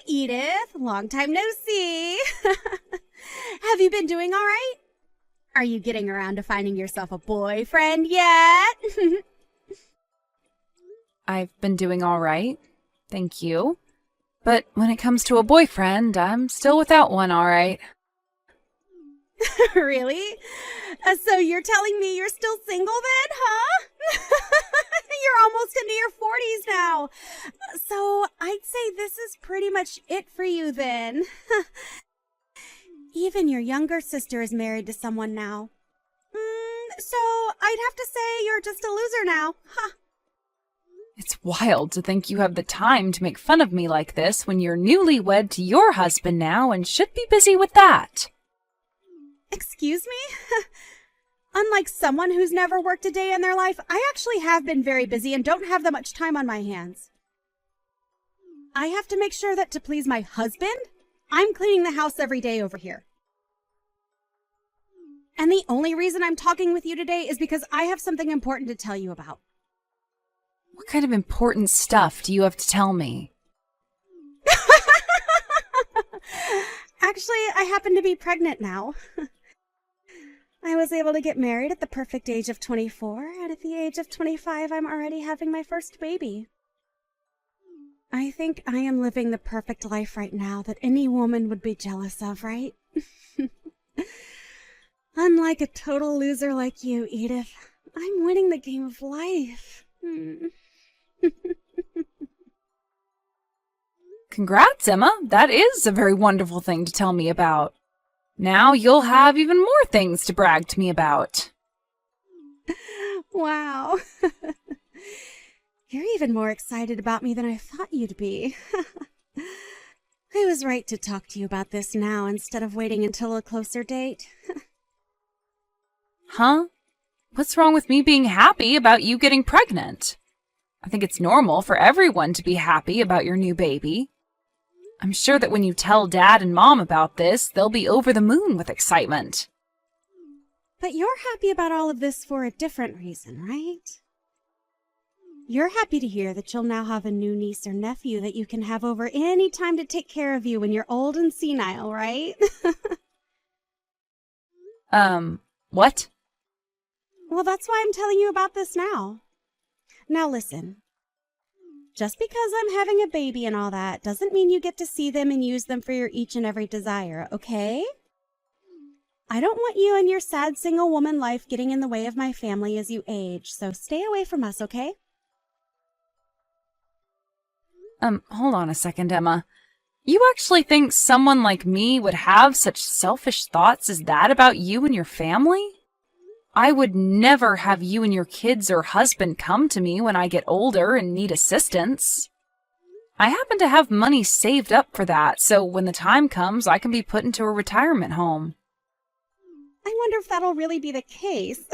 Edith. Long time no see. Have you been doing all right? Are you getting around to finding yourself a boyfriend yet? I've been doing all right, thank you. But when it comes to a boyfriend, I'm still without one, all right. Really? So you're telling me you're still single then, huh? You're almost into your 40s now. So I'd say this is pretty much it for you then. Even your younger sister is married to someone now. So I'd have to say you're just a loser now, huh? It's wild to think you have the time to make fun of me like this when you're newlywed to your husband now and should be busy with that. Excuse me? Unlike someone who's never worked a day in their life, I actually have been very busy and don't have that much time on my hands. I have to make sure that to please my husband, I'm cleaning the house every day over here. And the only reason I'm talking with you today is because I have something important to tell you about. What kind of important stuff do you have to tell me? Actually, I happen to be pregnant now. I was able to get married at the perfect age of 24, and at the age of 25, I'm already having my first baby. I think I am living the perfect life right now that any woman would be jealous of, right? Unlike a total loser like you, Edith, I'm winning the game of life. Congrats, Emma. That is a very wonderful thing to tell me about. Now you'll have even more things to brag to me about. Wow. You're even more excited about me than I thought you'd be. I was right to talk to you about this now instead of waiting until a closer date. Huh? What's wrong with me being happy about you getting pregnant? I think it's normal for everyone to be happy about your new baby. I'm sure that when you tell Dad and Mom about this, they'll be over the moon with excitement. But you're happy about all of this for a different reason, right? You're happy to hear that you'll now have a new niece or nephew that you can have over any time to take care of you when you're old and senile, right? What? Well, that's why I'm telling you about this now. Now listen. Just because I'm having a baby and all that doesn't mean you get to see them and use them for your each and every desire, okay? I don't want you and your sad single woman life getting in the way of my family as you age, so stay away from us, okay? Hold on a second, Emma. You actually think someone like me would have such selfish thoughts as that about you and your family? I would never have you and your kids or husband come to me when I get older and need assistance. I happen to have money saved up for that, so when the time comes, I can be put into a retirement home. I wonder if that'll really be the case.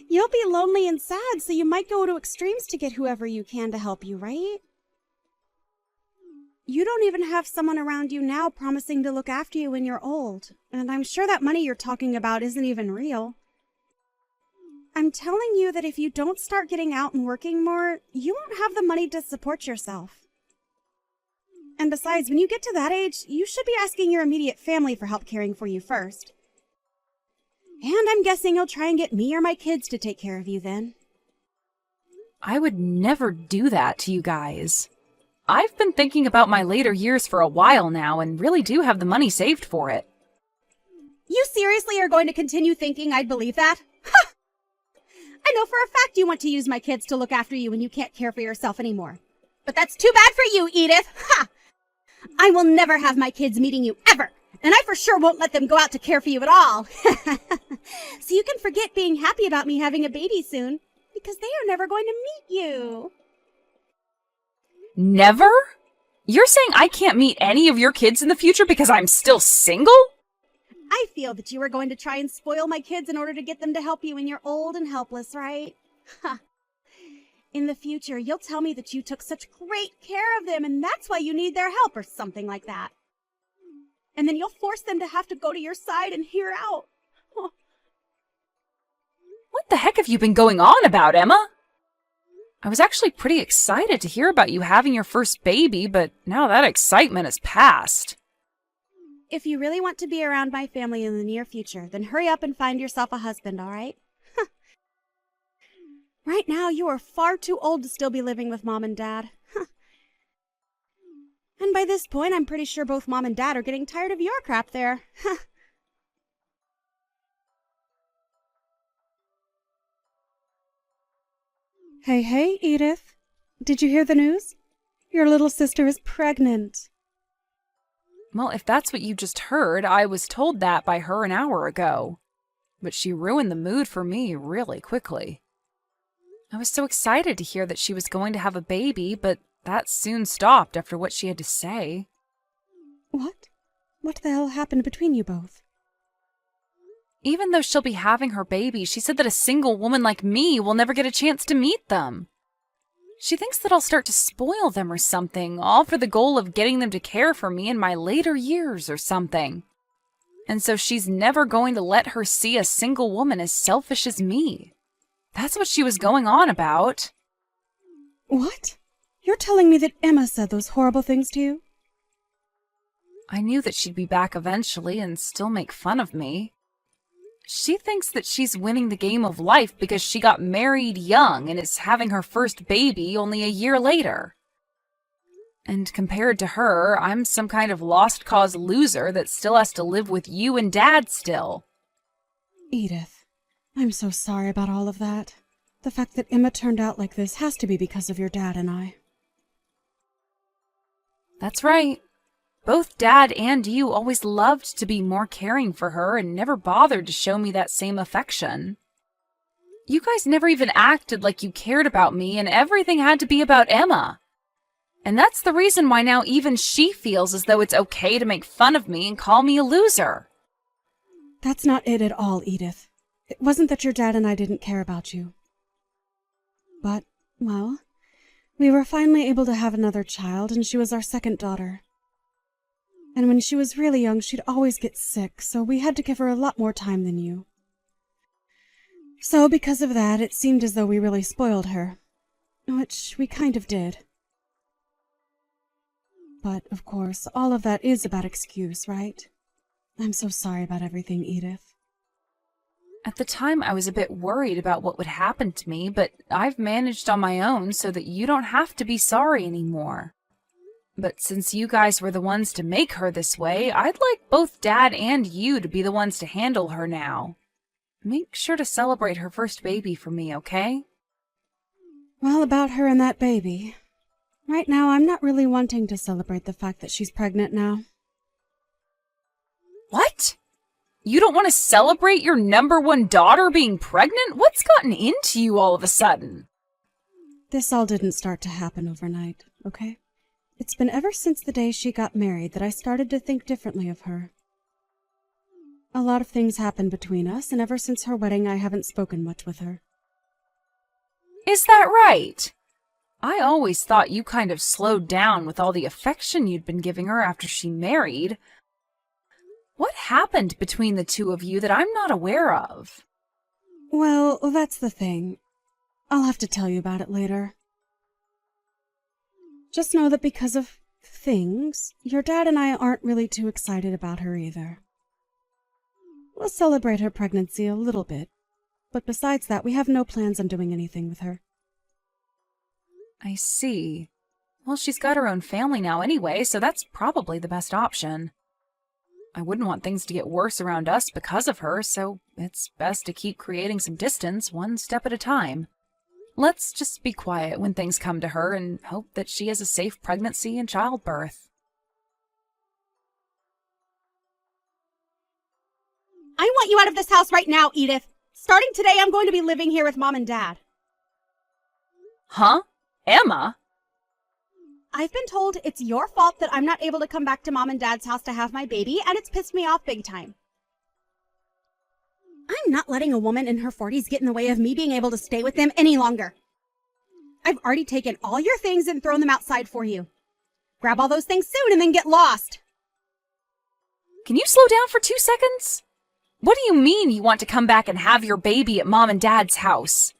You'll be lonely and sad, so you might go to extremes to get whoever you can to help you, right? You don't even have someone around you now promising to look after you when you're old, and I'm sure that money you're talking about isn't even real. I'm telling you that if you don't start getting out and working more, you won't have the money to support yourself. And besides, when you get to that age, you should be asking your immediate family for help caring for you first. And I'm guessing you'll try and get me or my kids to take care of you then. I would never do that to you guys. I've been thinking about my later years for a while now and really do have the money saved for it. You seriously are going to continue thinking I'd believe that? Ha! I know for a fact you want to use my kids to look after you when you can't care for yourself anymore. But that's too bad for you, Edith! Ha! I will never have my kids meeting you ever, and I for sure won't let them go out to care for you at all. So you can forget being happy about me having a baby soon, because they are never going to meet you. Never? You're saying I can't meet any of your kids in the future because I'm still single? I feel that you are going to try and spoil my kids in order to get them to help you when you're old and helpless, right? Ha! In the future, you'll tell me that you took such great care of them and that's why you need their help or something like that. And then you'll force them to have to go to your side and hear out. What the heck have you been going on about, Emma? I was actually pretty excited to hear about you having your first baby, but now that excitement has passed. If you really want to be around my family in the near future, then hurry up and find yourself a husband, all right? Right now, you are far too old to still be living with Mom and Dad. And by this point, I'm pretty sure both Mom and Dad are getting tired of your crap there. Hey, Edith. Did you hear the news? Your little sister is pregnant. Well, if that's what you just heard, I was told that by her an hour ago. But she ruined the mood for me really quickly. I was so excited to hear that she was going to have a baby, but that soon stopped after what she had to say. What? What the hell happened between you both? Even though she'll be having her baby, she said that a single woman like me will never get a chance to meet them. She thinks that I'll start to spoil them or something, all for the goal of getting them to care for me in my later years or something. And so she's never going to let her see a single woman as selfish as me. That's what she was going on about. What? You're telling me that Emma said those horrible things to you? I knew that she'd be back eventually and still make fun of me. She thinks that she's winning the game of life because she got married young and is having her first baby only a year later. And compared to her, I'm some kind of lost cause loser that still has to live with you and Dad still. Edith, I'm so sorry about all of that. The fact that Emma turned out like this has to be because of your dad and I. That's right. Both Dad and you always loved to be more caring for her and never bothered to show me that same affection. You guys never even acted like you cared about me, and everything had to be about Emma. And that's the reason why now even she feels as though it's okay to make fun of me and call me a loser. That's not it at all, Edith. It wasn't that your dad and I didn't care about you. But, well, we were finally able to have another child, and she was our second daughter. And when she was really young, she'd always get sick, so we had to give her a lot more time than you. So because of that, it seemed as though we really spoiled her. Which we kind of did. But, of course, all of that is a bad excuse, right? I'm so sorry about everything, Edith. At the time, I was a bit worried about what would happen to me, but I've managed on my own so that you don't have to be sorry anymore. But since you guys were the ones to make her this way, I'd like both Dad and you to be the ones to handle her now. Make sure to celebrate her first baby for me, okay? Well, about her and that baby. Right now, I'm not really wanting to celebrate the fact that she's pregnant now. What? You don't want to celebrate your number one daughter being pregnant? What's gotten into you all of a sudden? This all didn't start to happen overnight, okay? It's been ever since the day she got married that I started to think differently of her. A lot of things happened between us, and ever since her wedding, I haven't spoken much with her. Is that right? I always thought you kind of slowed down with all the affection you'd been giving her after she married. What happened between the two of you that I'm not aware of? Well, that's the thing. I'll have to tell you about it later. Just know that because of things, your dad and I aren't really too excited about her either. We'll celebrate her pregnancy a little bit, but besides that, we have no plans on doing anything with her. I see. Well, she's got her own family now anyway, so that's probably the best option. I wouldn't want things to get worse around us because of her, so it's best to keep creating some distance one step at a time. Let's just be quiet when things come to her and hope that she has a safe pregnancy and childbirth. I want you out of this house right now, Edith. Starting today, I'm going to be living here with Mom and Dad. Huh? Emma? I've been told it's your fault that I'm not able to come back to Mom and Dad's house to have my baby, and it's pissed me off big time. I'm not letting a woman in her 40s get in the way of me being able to stay with them any longer. I've already taken all your things and thrown them outside for you. Grab all those things soon and then get lost. Can you slow down for 2 seconds? What do you mean you want to come back and have your baby at Mom and Dad's house?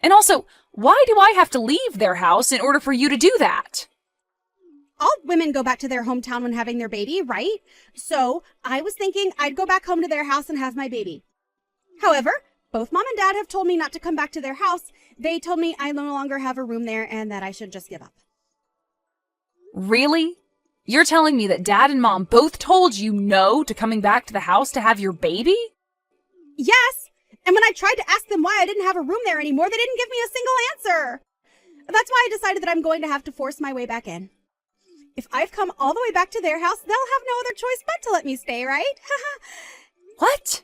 And also, Why do I have to leave their house in order for you to do that? All women go back to their hometown when having their baby, right? So I was thinking I'd go back home to their house and have my baby. However, both Mom and Dad have told me not to come back to their house. They told me I no longer have a room there and that I should just give up. Really? You're telling me that Dad and Mom both told you no to coming back to the house to have your baby? Yes! And when I tried to ask them why I didn't have a room there anymore, they didn't give me a single answer. That's why I decided that I'm going to have to force my way back in. If I've come all the way back to their house, they'll have no other choice but to let me stay, right? What?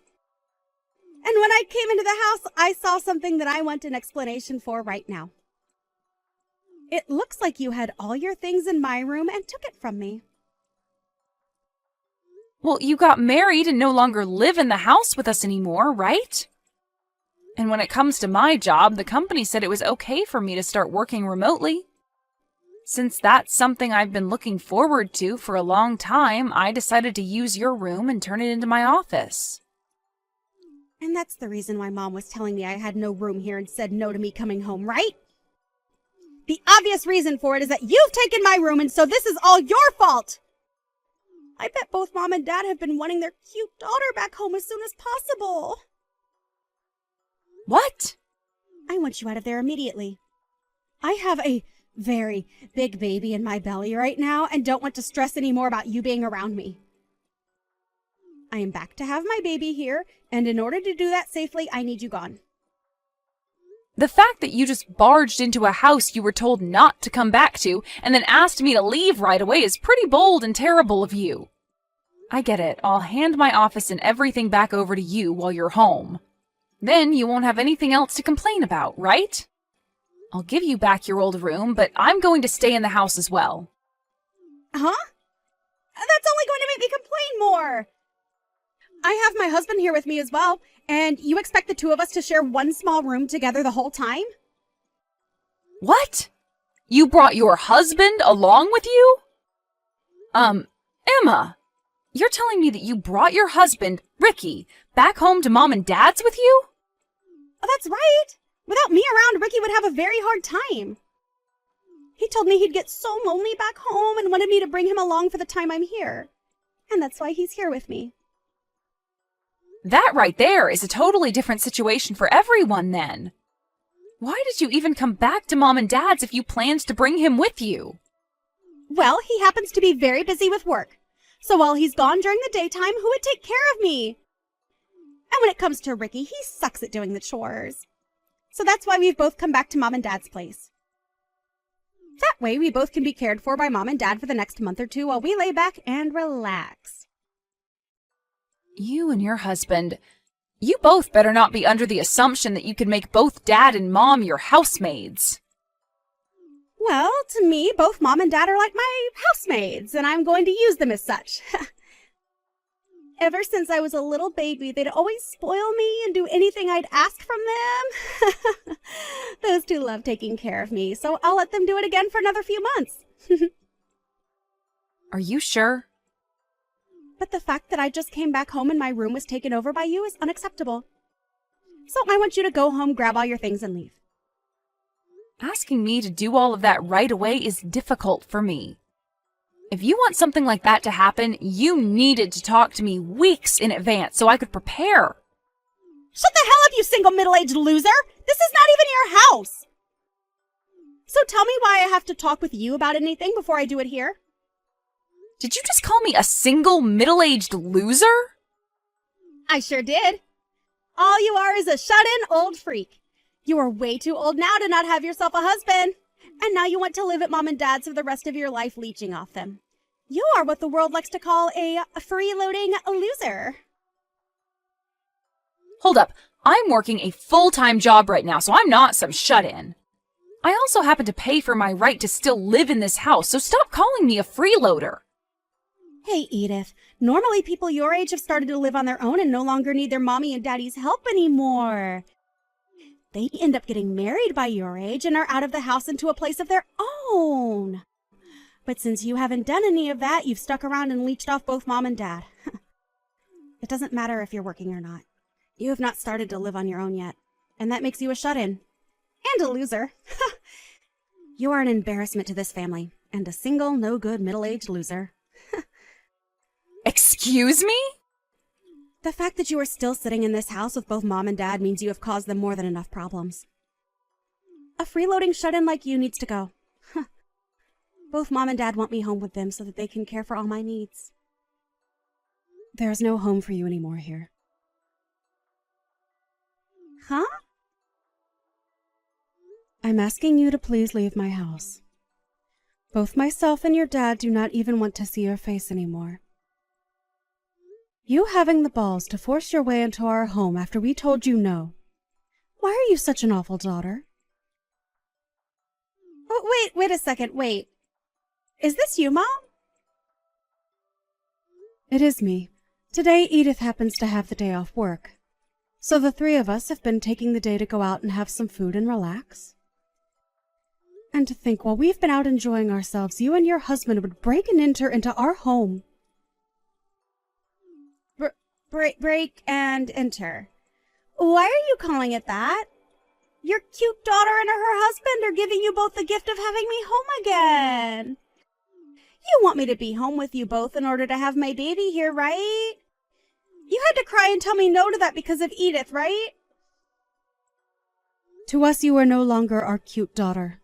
And when I came into the house, I saw something that I want an explanation for right now. It looks like you had all your things in my room and took it from me. Well, you got married and no longer live in the house with us anymore, right? And when it comes to my job, the company said it was okay for me to start working remotely. Since that's something I've been looking forward to for a long time, I decided to use your room and turn it into my office. And that's the reason why Mom was telling me I had no room here and said no to me coming home, right? The obvious reason for it is that you've taken my room, and so this is all your fault! I bet both Mom and Dad have been wanting their cute daughter back home as soon as possible. What? I want you out of there immediately. I have a very big baby in my belly right now and don't want to stress anymore about you being around me. I am back to have my baby here, and in order to do that safely, I need you gone. The fact that you just barged into a house you were told not to come back to and then asked me to leave right away is pretty bold and terrible of you. I get it. I'll hand my office and everything back over to you while you're home. Then you won't have anything else to complain about, right? I'll give you back your old room, but I'm going to stay in the house as well. Huh? That's only going to make me complain more. I have my husband here with me as well, and you expect the two of us to share one small room together the whole time? What? You brought your husband along with you? Emma, you're telling me that you brought your husband, Ricky, back home to Mom and Dad's with you? Oh, that's right. Without me around, Ricky would have a very hard time. He told me he'd get so lonely back home and wanted me to bring him along for the time I'm here. And that's why he's here with me. That right there is a totally different situation for everyone then. Why did you even come back to Mom and Dad's if you planned to bring him with you? Well, he happens to be very busy with work. So while he's gone during the daytime, who would take care of me? And when it comes to Ricky, he sucks at doing the chores. So that's why we've both come back to Mom and Dad's place. That way, we both can be cared for by Mom and Dad for the next month or two while we lay back and relax. You and your husband, you both better not be under the assumption that you can make both Dad and Mom your housemaids. Well, to me, both Mom and Dad are like my housemaids, and I'm going to use them as such. Ever since I was a little baby, they'd always spoil me and do anything I'd ask from them. Those two love taking care of me, so I'll let them do it again for another few months. Are you sure? But the fact that I just came back home and my room was taken over by you is unacceptable. So I want you to go home, grab all your things, and leave. Asking me to do all of that right away is difficult for me. If you want something like that to happen, you needed to talk to me weeks in advance so I could prepare. Shut the hell up, you single middle-aged loser! This is not even your house! So tell me why I have to talk with you about anything before I do it here. Did you just call me a single middle-aged loser? I sure did. All you are is a shut-in old freak. You are way too old now to not have yourself a husband. And now you want to live at Mom and Dad's for the rest of your life leeching off them. You are what the world likes to call a freeloading loser. Hold up. I'm working a full-time job right now, so I'm not some shut-in. I also happen to pay for my right to still live in this house, so stop calling me a freeloader. Hey, Edith. Normally people your age have started to live on their own and no longer need their mommy and daddy's help anymore. They end up getting married by your age and are out of the house into a place of their own. But since you haven't done any of that, you've stuck around and leeched off both Mom and Dad. It doesn't matter if you're working or not. You have not started to live on your own yet, and that makes you a shut-in. And a loser. You are an embarrassment to this family, and a single, no-good, middle-aged loser. Excuse me? The fact that you are still sitting in this house with both Mom and Dad means you have caused them more than enough problems. A freeloading shut-in like you needs to go. Both Mom and Dad want me home with them so that they can care for all my needs. There's no home for you anymore here. Huh? I'm asking you to please leave my house. Both myself and your dad do not even want to see your face anymore. You having the balls to force your way into our home after we told you no. Why are you such an awful daughter? Oh, wait a second, wait. Is this you, Mom? It is me. Today, Edith happens to have the day off work. So the three of us have been taking the day to go out and have some food and relax. And to think while we've been out enjoying ourselves, you and your husband would break and enter into our home. Break and enter. Why are you calling it that? Your cute daughter and her husband are giving you both the gift of having me home again. You want me to be home with you both in order to have my baby here, right? You had to cry and tell me no to that because of Edith, right? To us, you are no longer our cute daughter.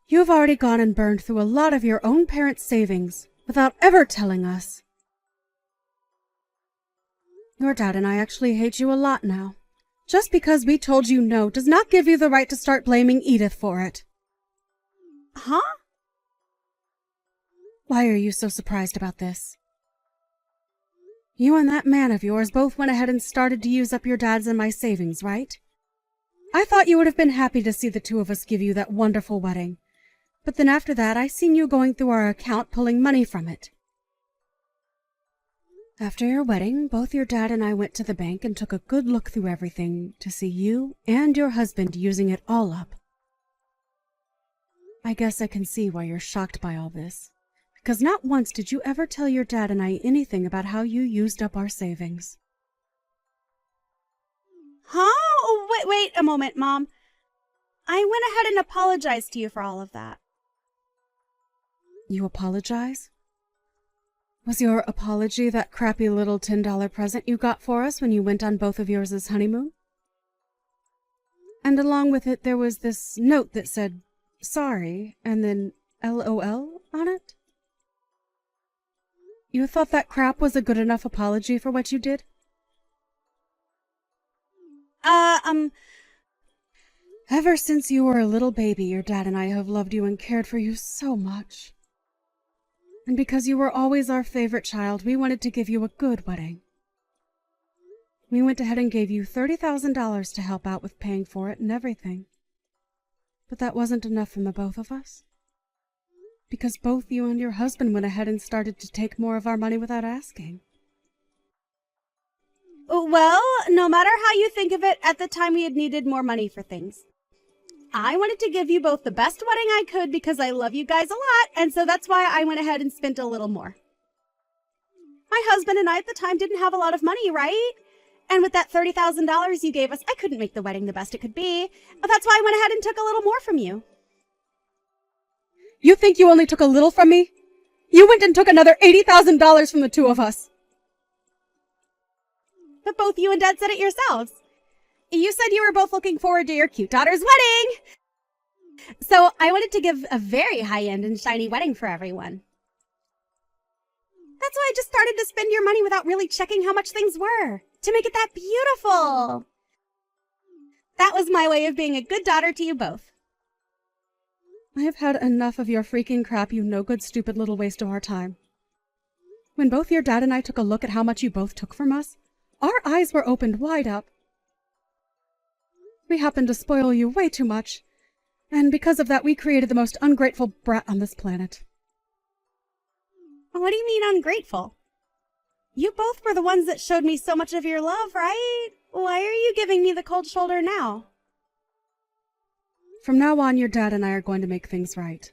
You have already gone and burned through a lot of your own parents' savings without ever telling us. Your dad and I actually hate you a lot now. Just because we told you no does not give you the right to start blaming Edith for it. Huh? Why are you so surprised about this? You and that man of yours both went ahead and started to use up your dad's and my savings, right? I thought you would have been happy to see the two of us give you that wonderful wedding. But then after that, I seen you going through our account pulling money from it. After your wedding, both your dad and I went to the bank and took a good look through everything to see you and your husband using it all up. I guess I can see why you're shocked by all this, because not once did you ever tell your dad and I anything about how you used up our savings. Huh? Oh, wait a moment, Mom. I went ahead and apologized to you for all of that. You apologize? Was your apology that crappy little $10 present you got for us when you went on both of yours' honeymoon? And along with it, there was this note that said, sorry, and then LOL on it? You thought that crap was a good enough apology for what you did? Ever since you were a little baby, your dad and I have loved you and cared for you so much. And because you were always our favorite child, we wanted to give you a good wedding. We went ahead and gave you $30,000 to help out with paying for it and everything. But that wasn't enough from the both of us. Because both you and your husband went ahead and started to take more of our money without asking. Well, no matter how you think of it, at the time we had needed more money for things. I wanted to give you both the best wedding I could because I love you guys a lot, and so that's why I went ahead and spent a little more. My husband and I at the time didn't have a lot of money, right? And with that $30,000 you gave us, I couldn't make the wedding the best it could be. But that's why I went ahead and took a little more from you. You think you only took a little from me? You went and took another $80,000 from the two of us. But both you and Dad said it yourselves. You said you were both looking forward to your cute daughter's wedding. So I wanted to give a very high-end and shiny wedding for everyone. That's why I just started to spend your money without really checking how much things were, to make it that beautiful. That was my way of being a good daughter to you both. I have had enough of your freaking crap, you no-good, stupid little waste of our time. When both your dad and I took a look at how much you both took from us, our eyes were opened wide up. We happened to spoil you way too much, and because of that we created the most ungrateful brat on this planet. What do you mean ungrateful? You both were the ones that showed me so much of your love, right? Why are you giving me the cold shoulder now? From now on, your dad and I are going to make things right.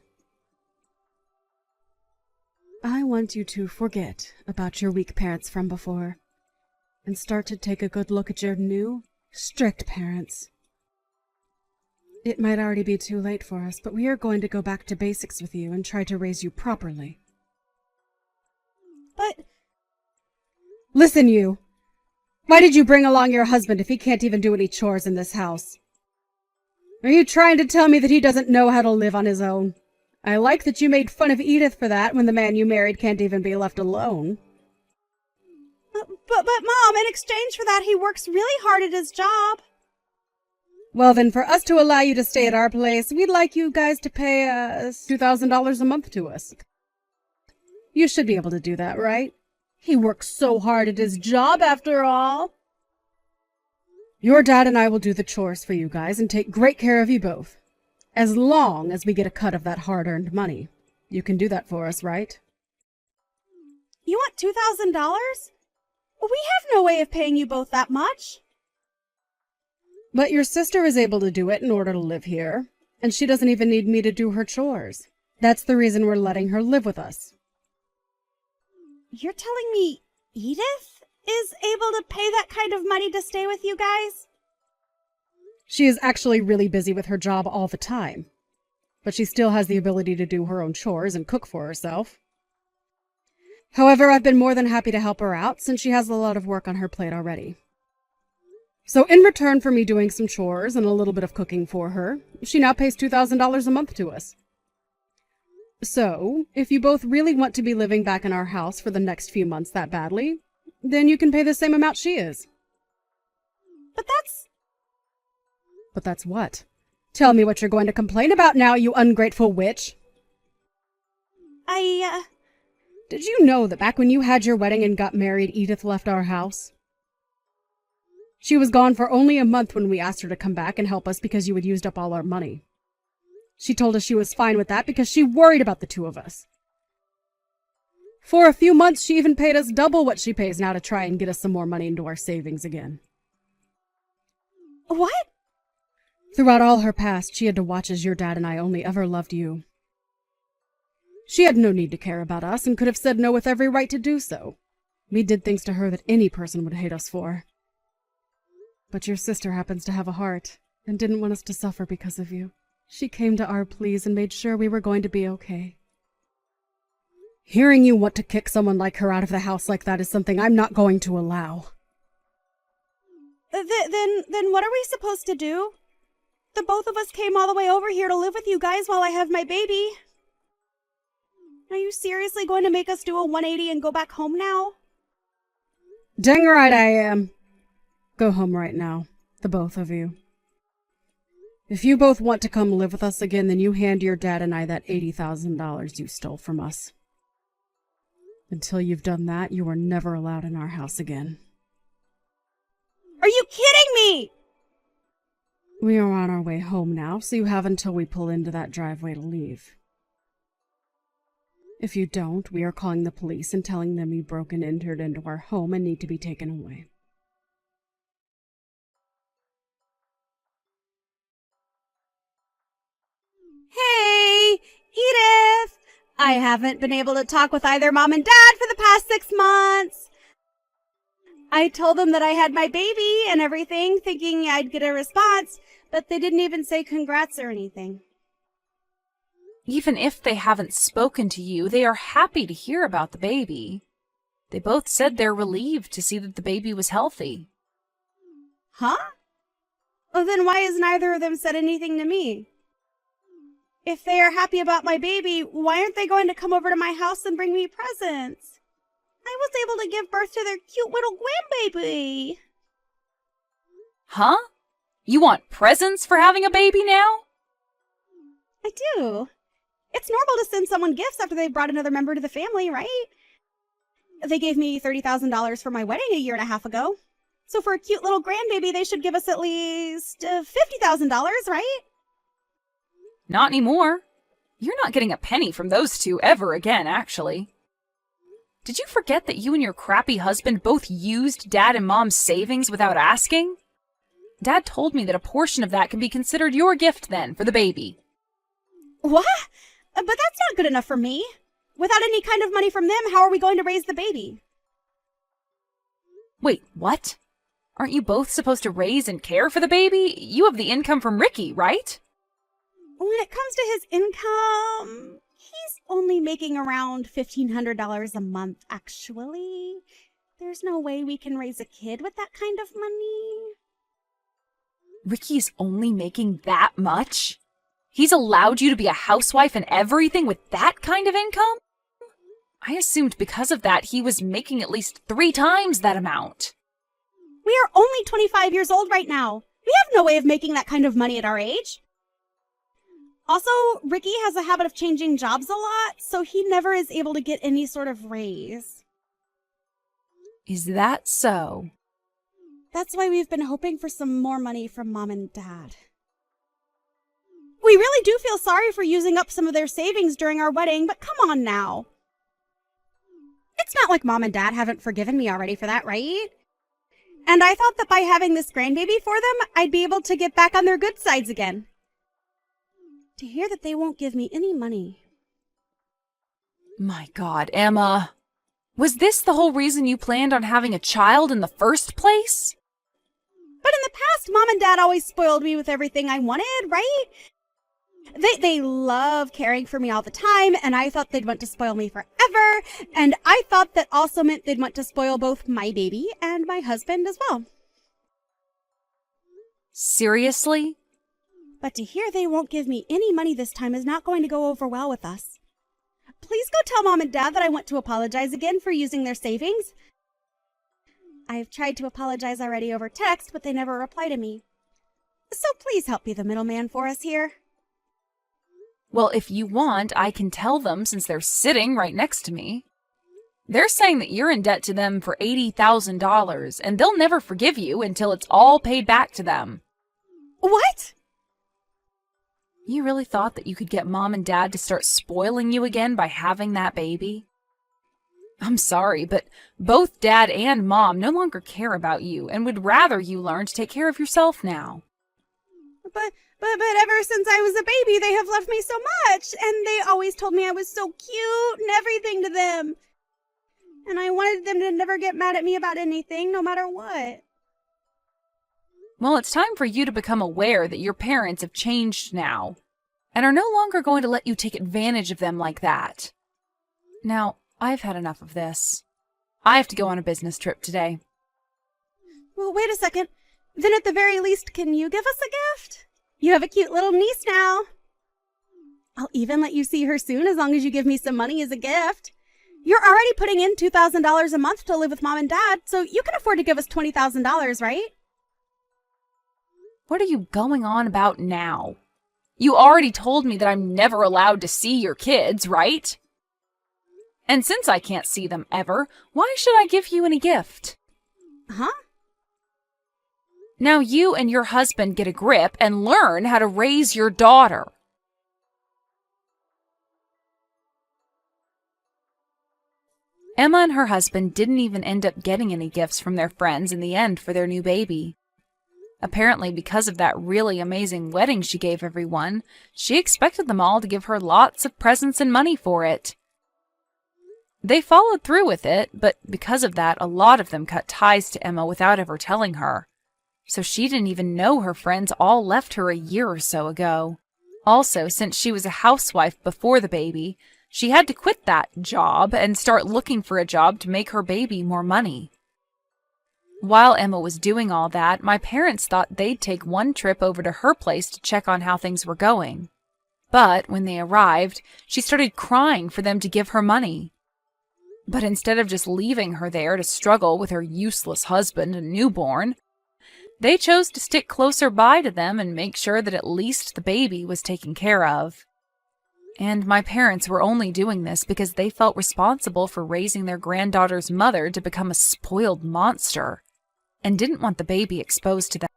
I want you to forget about your weak parents from before, and start to take a good look at your new, strict parents. It might already be too late for us, but we are going to go back to basics with you and try to raise you properly. But... Listen, you! Why did you bring along your husband if he can't even do any chores in this house? Are you trying to tell me that he doesn't know how to live on his own? I like that you made fun of Edith for that when the man you married can't even be left alone. But Mom, in exchange for that, he works really hard at his job. Well, then, for us to allow you to stay at our place, we'd like you guys to pay $2,000 a month to us. You should be able to do that, right? He works so hard at his job, after all. Your dad and I will do the chores for you guys and take great care of you both. As long as we get a cut of that hard-earned money. You can do that for us, right? You want $2,000? We have no way of paying you both that much. But your sister is able to do it in order to live here, and she doesn't even need me to do her chores. That's the reason we're letting her live with us. You're telling me Edith is able to pay that kind of money to stay with you guys? She is actually really busy with her job all the time, but she still has the ability to do her own chores and cook for herself. However, I've been more than happy to help her out since she has a lot of work on her plate already. So in return for me doing some chores and a little bit of cooking for her, she now pays $2,000 a month to us. So, if you both really want to be living back in our house for the next few months that badly, then you can pay the same amount she is. But that's... But that's what? Tell me what you're going to complain about now, you ungrateful witch. Did Did you know that back when you had your wedding and got married, Edith left our house? She was gone for only a month when we asked her to come back and help us because you had used up all our money. She told us she was fine with that because she worried about the two of us. For a few months, she even paid us double what she pays now to try and get us some more money into our savings again. What? Throughout all her past, she had to watch as your dad and I only ever loved you. She had no need to care about us and could have said no with every right to do so. We did things to her that any person would hate us for. But your sister happens to have a heart and didn't want us to suffer because of you. She came to our pleas and made sure we were going to be okay. Hearing you want to kick someone like her out of the house like that is something I'm not going to allow. Then what are we supposed to do? The both of us came all the way over here to live with you guys while I have my baby. Are you seriously going to make us do a 180 and go back home now? Dang right I am. Go home right now, the both of you. If you both want to come live with us again, then you hand your dad and I that $80,000 you stole from us. Until you've done that, you are never allowed in our house again. Are you kidding me? We are on our way home now, so you have until we pull into that driveway to leave. If you don't, we are calling the police and telling them you broke and entered into our home and need to be taken away. Hey, Edith! I haven't been able to talk with either Mom and Dad for the past 6 months. I told them that I had my baby and everything, thinking I'd get a response, but they didn't even say congrats or anything. Even if they haven't spoken to you, they are happy to hear about the baby. They both said they're relieved to see that the baby was healthy. Huh? Well, then why has neither of them said anything to me? If they are happy about my baby, why aren't they going to come over to my house and bring me presents? I was able to give birth to their cute little grandbaby. Huh? You want presents for having a baby now? I do. It's normal to send someone gifts after they've brought another member to the family, right? They gave me $30,000 for my wedding a year and a half ago. So for a cute little grandbaby, they should give us at least $50,000, right? Not anymore. You're not getting a penny from those two ever again, actually. Did you forget that you and your crappy husband both used Dad and Mom's savings without asking? Dad told me that a portion of that can be considered your gift then for the baby. What? But that's not good enough for me. Without any kind of money from them, how are we going to raise the baby? Wait, what? Aren't you both supposed to raise and care for the baby? You have the income from Ricky, right? when it comes to his income, he's only making around $1,500 a month, actually. There's no way we can raise a kid with that kind of money. Ricky's only making that much? He's allowed you to be a housewife and everything with that kind of income? I assumed because of that he was making at least 3 times that amount. We are only 25 years old right now. We have no way of making that kind of money at our age. Also, Ricky has a habit of changing jobs a lot, so he never is able to get any sort of raise. Is that so? That's why we've been hoping for some more money from Mom and Dad. We really do feel sorry for using up some of their savings during our wedding, but come on now. It's not like Mom and Dad haven't forgiven me already for that, right? And I thought that by having this grandbaby for them, I'd be able to get back on their good sides again. To hear that they won't give me any money. My God, Emma. Was this the whole reason you planned on having a child in the first place? But in the past, Mom and Dad always spoiled me with everything I wanted, right? They love caring for me all the time, and I thought they'd want to spoil me forever, and I thought that also meant they'd want to spoil both my baby and my husband as well. Seriously? But to hear they won't give me any money this time is not going to go over well with us. Please go tell Mom and Dad that I want to apologize again for using their savings. I've tried to apologize already over text, but they never reply to me. So please help be the middleman for us here. Well, if you want, I can tell them since they're sitting right next to me. They're saying that you're in debt to them for $80,000, and they'll never forgive you until it's all paid back to them. What? You really thought that you could get Mom and Dad to start spoiling you again by having that baby? I'm sorry, but both Dad and Mom no longer care about you and would rather you learn to take care of yourself now. But ever since I was a baby, they have loved me so much, and they always told me I was so cute and everything to them. And I wanted them to never get mad at me about anything, no matter what. Well, it's time for you to become aware that your parents have changed now and are no longer going to let you take advantage of them like that. Now, I've had enough of this. I have to go on a business trip today. Well, wait a second. Then at the very least, can you give us a gift? You have a cute little niece now. I'll even let you see her soon as long as you give me some money as a gift. You're already putting in $2,000 a month to live with Mom and Dad, so you can afford to give us $20,000, right? What are you going on about now? You already told me that I'm never allowed to see your kids, right? And since I can't see them ever, why should I give you any gift? Huh? Now you and your husband get a grip and learn how to raise your daughter. Emma and her husband didn't even end up getting any gifts from their friends in the end for their new baby. Apparently, because of that really amazing wedding she gave everyone, she expected them all to give her lots of presents and money for it. They followed through with it, but because of that, a lot of them cut ties to Emma without ever telling her. So she didn't even know her friends all left her a year or so ago. Also, since she was a housewife before the baby, she had to quit that job and start looking for a job to make her baby more money. While Emma was doing all that, my parents thought they'd take one trip over to her place to check on how things were going. But when they arrived, she started crying for them to give her money. But instead of just leaving her there to struggle with her useless husband and newborn, they chose to stick closer by to them and make sure that at least the baby was taken care of. And my parents were only doing this because they felt responsible for raising their granddaughter's mother to become a spoiled monster, and didn't want the baby exposed to them.